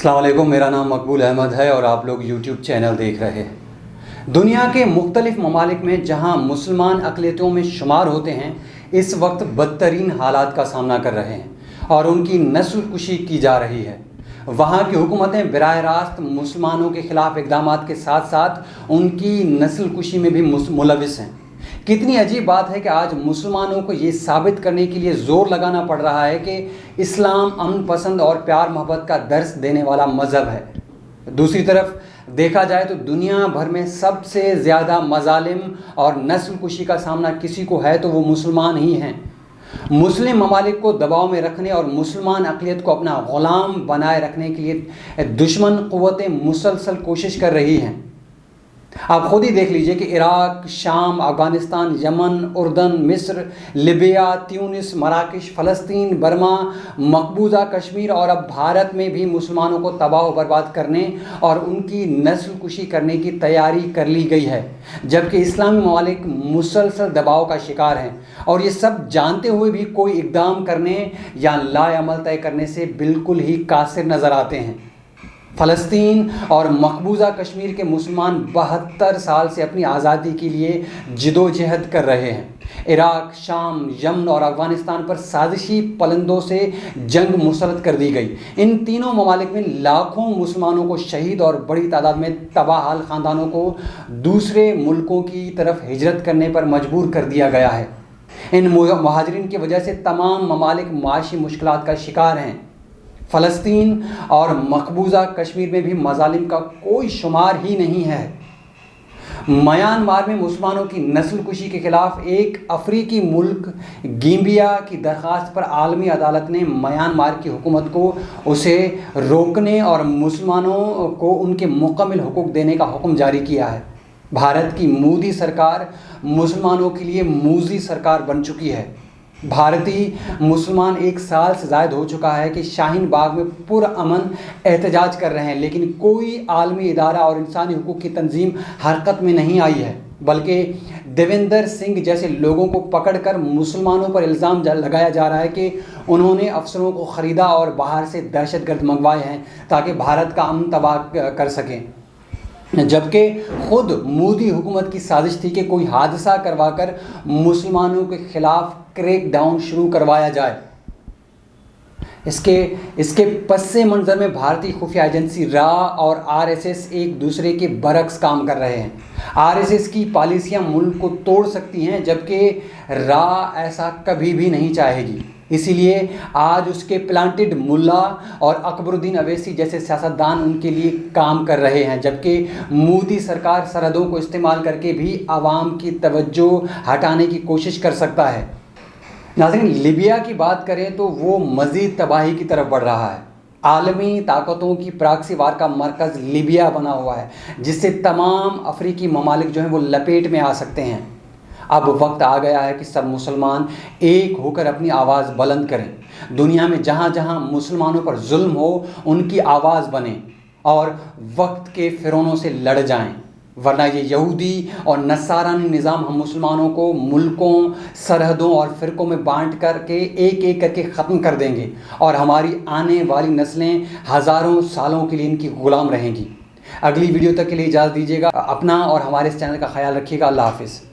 अस्सलाम वालेकुम, मेरा नाम मकबूल अहमद है और आप लोग यूट्यूब चैनल देख रहे हैं। दुनिया के मुख्तलिफ ममालिक में जहां मुसलमान अक़लियतों में शुमार होते हैं, इस वक्त बदतरीन हालात का सामना कर रहे हैं और उनकी नस्ल कुशी की जा रही है। वहाँ की हुकूमतें बराह रास्त मुसलमानों के ख़िलाफ़ इक़दामात के साथ साथ उनकी नस्ल कुशी में भी मुलविस हैं। कितनी अजीब बात है कि आज मुसलमानों को ये साबित करने के लिए ज़ोर लगाना पड़ रहा है कि इस्लाम अमन पसंद और प्यार मोहब्बत का दर्स देने वाला मज़हब है। दूसरी तरफ देखा जाए तो दुनिया भर में सबसे ज़्यादा मज़ालिम और नस्ल कुशी का सामना किसी को है तो वो मुसलमान ही हैं। मुस्लिम ममालिक को दबाव में रखने और मुसलमान अक़लियत को अपना ग़ुलाम बनाए रखने के लिए दुश्मन क़ुव्वतें मुसलसल कोशिश कर रही हैं। आप ख़ुद ही देख लीजिए कि इराक़, शाम, अफ़गानिस्तान, यमन, उर्दन, मिस्र, लिबिया, ट्यूनिस, मराकश, फ़लस्तीन, बर्मा, मकबूजा कश्मीर और अब भारत में भी मुसलमानों को तबाह व बर्बाद करने और उनकी नस्ल कुशी करने की तैयारी कर ली गई है, जबकि इस्लामी ममालिक मुसलसल दबाव का शिकार हैं और ये सब जानते हुए भी कोई इक़दाम करने या लाअमल तय करने से बिल्कुल ही कासिर नज़र आते हैं। फ़लस्तीन और मकबूजा कश्मीर के मुसलमान 72 साल से अपनी आज़ादी के लिए जिदोजहद कर रहे हैं। इराक़, शाम, यमन और अफ़गानिस्तान पर साजिशी पलंदों से जंग मुसल्लत कर दी गई। इन तीनों ममालिक में लाखों मुसलमानों को शहीद और बड़ी तादाद में तबाहाल ख़ानदानों को दूसरे मुल्कों की तरफ हिजरत करने पर मजबूर कर दिया गया है। इन मुहाजिरीन की वजह से तमाम ममालिक माशी मुश्किलात का शिकार हैं। फ़लस्तीन और मकबूजा कश्मीर में भी मज़ालिम का कोई शुमार ही नहीं है। म्यांमार में मुसलमानों की नस्ल कुशी के ख़िलाफ़ एक अफ्रीकी मुल्क गैम्बिया की दरख्वास्त पर आलमी अदालत ने म्यांमार की हुकूमत को उसे रोकने और मुसलमानों को उनके मुकम्मल हुकूक देने का हुक्म जारी किया है। भारत की मोदी सरकार मुसलमानों के लिए मूज़ी सरकार बन चुकी है। भारतीय मुसलमान 1 साल से ज़ायद हो चुका है कि शाहीन बाग में पुरअमन एहतजाज कर रहे हैं, लेकिन कोई आलमी इदारा और इंसानी हुकूक की तंजीम हरकत में नहीं आई है, बल्कि देवेंद्र सिंह जैसे लोगों को पकड़कर मुसलमानों पर इल्ज़ाम लगाया जा रहा है कि उन्होंने अफसरों को ख़रीदा और बाहर से दहशतगर्द मंगवाए हैं ताकि भारत का अमन तबाह कर सकें, जबकि ख़ुद मोदी हुकूमत की साजिश थी कि कोई हादसा करवाकर मुसलमानों के ख़िलाफ़ क्रैक डाउन शुरू करवाया जाए। इसके पस्से मंज़र में भारतीय खुफिया एजेंसी रा और आरएसएस एक दूसरे के बरक्स काम कर रहे हैं। आरएसएस की पॉलिसियां मुल्क को तोड़ सकती हैं, जबकि रा ऐसा कभी भी नहीं चाहेगी। इसीलिए आज उसके प्लांटेड मुल्ला और अकबरुद्दीन अवैसी जैसे सियासतदान उनके लिए काम कर रहे हैं, जबकि मोदी सरकार सरहदों को इस्तेमाल करके भी आवाम की तवज्जो हटाने की कोशिश कर सकता है। नाज़रीन, लिबिया की बात करें तो वो मज़ीद तबाही की तरफ बढ़ रहा है। आलमी ताकतों की प्रॉक्सी वार का मरकज़ लिबिया बना हुआ है, जिससे तमाम अफ्रीकी ममालिक जो हैं वो लपेट में आ सकते हैं। अब वक्त आ गया है कि सब मुसलमान एक होकर अपनी आवाज़ बुलंद करें। दुनिया में जहाँ जहाँ मुसलमानों पर जुल्म हो, उनकी आवाज़ बने और वक्त के फ़िरौनों से लड़ जाएं, वरना ये यहूदी और नसारानी निज़ाम हम मुसलमानों को मुल्कों, सरहदों और फ़िरक़ों में बांट करके एक एक करके ख़त्म कर देंगे और हमारी आने वाली नस्लें हज़ारों सालों के लिए इनकी ग़ुलाम रहेंगी। अगली वीडियो तक के लिए इजाज़त दीजिएगा। अपना और हमारे इस चैनल का ख्याल रखिएगा। अल्लाह हाफ़िज़।